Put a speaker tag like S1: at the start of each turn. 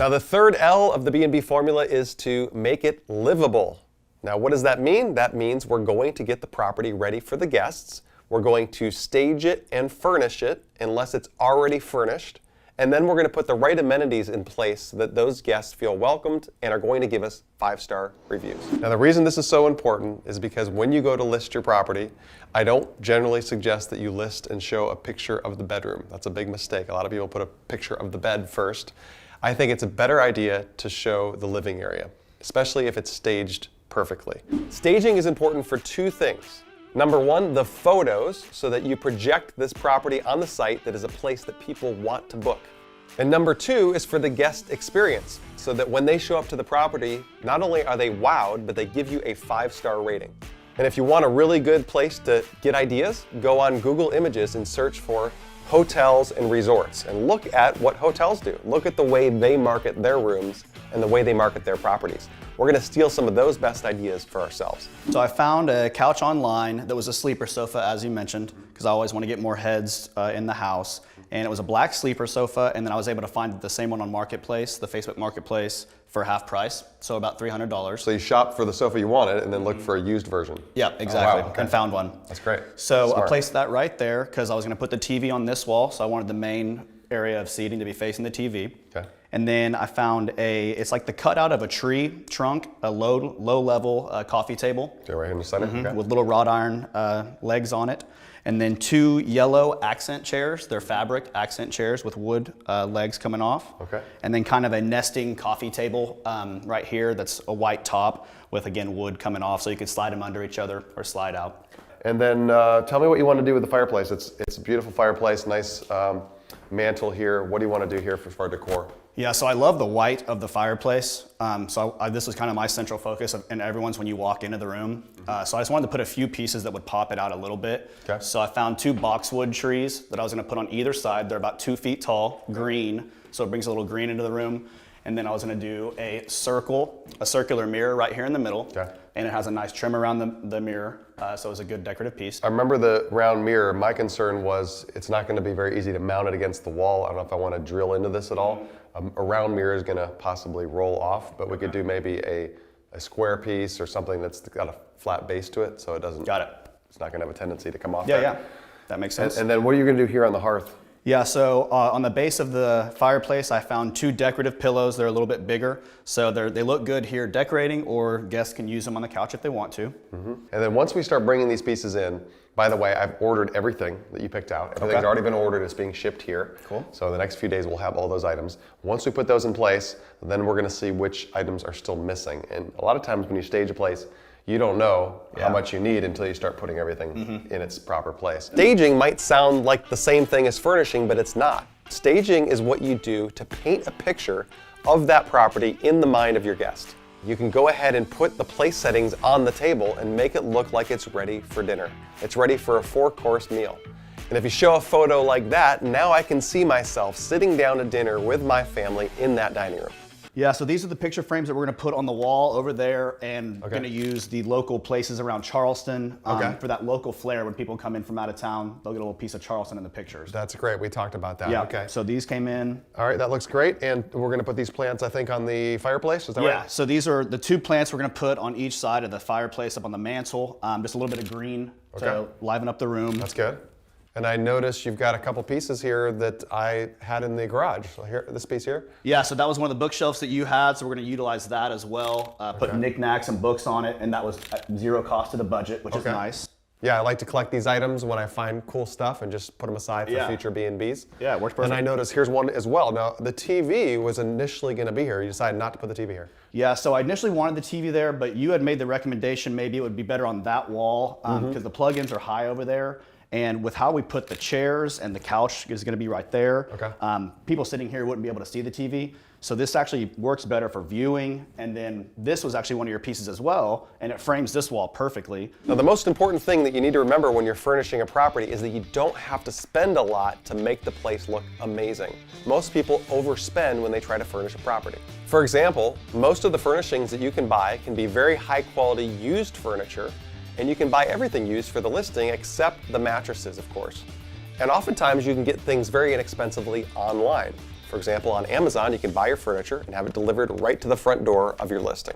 S1: Now the third L of the B&B formula is to make it livable. Now what does that mean? That means we're going to get the property ready for the guests. We're going to stage it and furnish it unless it's already furnished. And then we're going to put the right amenities in place so that those guests feel welcomed and are going to give us 5-star reviews. Now the reason this is so important is because when you go to list your property, I don't generally suggest that you list and show a picture of the bedroom. That's a big mistake. A lot of people put a picture of the bed first. I think it's a better idea to show the living area, especially if it's staged perfectly. Staging is important for two things. Number one, the photos, so that you project this property on the site that is a place that people want to book. And number two is for the guest experience, so that when they show up to the property, not only are they wowed, but they give you a 5-star rating. And if you want a really good place to get ideas, go on Google Images and search for hotels and resorts and look at what hotels do. Look at the way they market their rooms and the way they market their properties. We're going to steal some of those best ideas for ourselves.
S2: So I found a couch online that was a sleeper sofa, as you mentioned, because I always want to get more heads in the house. And it was a black sleeper sofa, and then I was able to find the same one on Marketplace, the Facebook Marketplace, for half price, so about $300.
S1: So you shopped for the sofa you wanted and then looked for a used version.
S2: Yeah, exactly,
S1: Oh, wow. Okay.
S2: and found one.
S1: That's great.
S2: So
S1: Smart.
S2: I placed that right there because I was going to put the TV on this wall, so I wanted the main area of seating to be facing the TV.
S1: Okay.
S2: And then I found it's like the cutout of a tree trunk, a low level coffee table.
S1: Okay, right in the center. Okay.
S2: With little wrought iron legs on it. And then 2 yellow accent chairs. They're fabric accent chairs with wood legs coming off.
S1: Okay.
S2: And then kind of a nesting coffee table right here that's a white top with, again, wood coming off so you can slide them under each other or slide out.
S1: And then tell me what you want to do with the fireplace. It's a beautiful fireplace, nice mantle here. What do you want to do here for decor?
S2: Yeah, so I love the white of the fireplace. This was kind of my central focus and everyone's when you walk into the room. So I just wanted to put a few pieces that would pop it out a little bit.
S1: Okay.
S2: So I found 2 boxwood trees that I was going to put on either side. They're about 2 feet tall, green, so it brings a little green into the room. And then I was going to do a circular mirror right here in the middle.
S1: Okay.
S2: And it has a nice trim around the mirror, so it was a good decorative piece.
S1: I remember the round mirror. My concern was it's not going to be very easy to mount it against the wall. I don't know if I want to drill into this at all. A round mirror is going to possibly roll off, but we could do maybe a square piece or something that's got a flat base to it, so it doesn't.
S2: Got it.
S1: It's not going to have a tendency to come off.
S2: Yeah, that makes sense.
S1: And then what are you going to do here on the hearth?
S2: Yeah, so on the base of the fireplace, I found 2 decorative pillows. They're a little bit bigger, so they look good here decorating, or guests can use them on the couch if they want to.
S1: Mm-hmm. And then once we start bringing these pieces in, by the way, I've ordered everything that you picked out. Everything's already been ordered. It's being shipped here.
S2: Cool.
S1: So in the next few days, we'll have all those items. Once we put those in place, then we're going to see which items are still missing. And a lot of times when you stage a place, you don't know how much you need until you start putting everything in its proper place. Staging might sound like the same thing as furnishing, but it's not. Staging is what you do to paint a picture of that property in the mind of your guest. You can go ahead and put the place settings on the table and make it look like it's ready for dinner. It's ready for a 4-course meal. And if you show a photo like that, now I can see myself sitting down to dinner with my family in that dining room.
S2: Yeah, so these are the picture frames that we're going to put on the wall over there, and we're going to use the local places around Charleston for that local flair. When people come in from out of town, they'll get a little piece of Charleston in the pictures.
S1: That's great. We talked about that.
S2: Yeah,
S1: Okay.
S2: so these came in.
S1: All right, that looks great. And we're going to put these plants, I think, on the fireplace. Is that right?
S2: Yeah, so these are the 2 plants we're going to put on each side of the fireplace up on the mantle. Just a little bit of green to liven up the room.
S1: That's good. And I noticed you've got a couple pieces here that I had in the garage. So here, this piece here?
S2: Yeah, so that was one of the bookshelves that you had, so we're going to utilize that as well. Put knickknacks and books on it, and that was at 0 cost to the budget, which is nice.
S1: Yeah, I like to collect these items when I find cool stuff and just put them aside for future B&Bs.
S2: Yeah, it works perfect.
S1: And I noticed here's one as well. Now, the TV was initially going to be here. You decided not to put the TV here.
S2: Yeah, so I initially wanted the TV there, but you had made the recommendation maybe it would be better on that wall because the plugins are high over there. And with how we put the chairs and the couch is going to be right there, people sitting here wouldn't be able to see the TV. So this actually works better for viewing. And then this was actually one of your pieces as well, and it frames this wall perfectly.
S1: Now, the most important thing that you need to remember when you're furnishing a property is that you don't have to spend a lot to make the place look amazing. Most people overspend when they try to furnish a property. For example, most of the furnishings that you can buy can be very high quality used furniture, and you can buy everything used for the listing except the mattresses, of course. And oftentimes you can get things very inexpensively online. For example, on Amazon, you can buy your furniture and have it delivered right to the front door of your listing.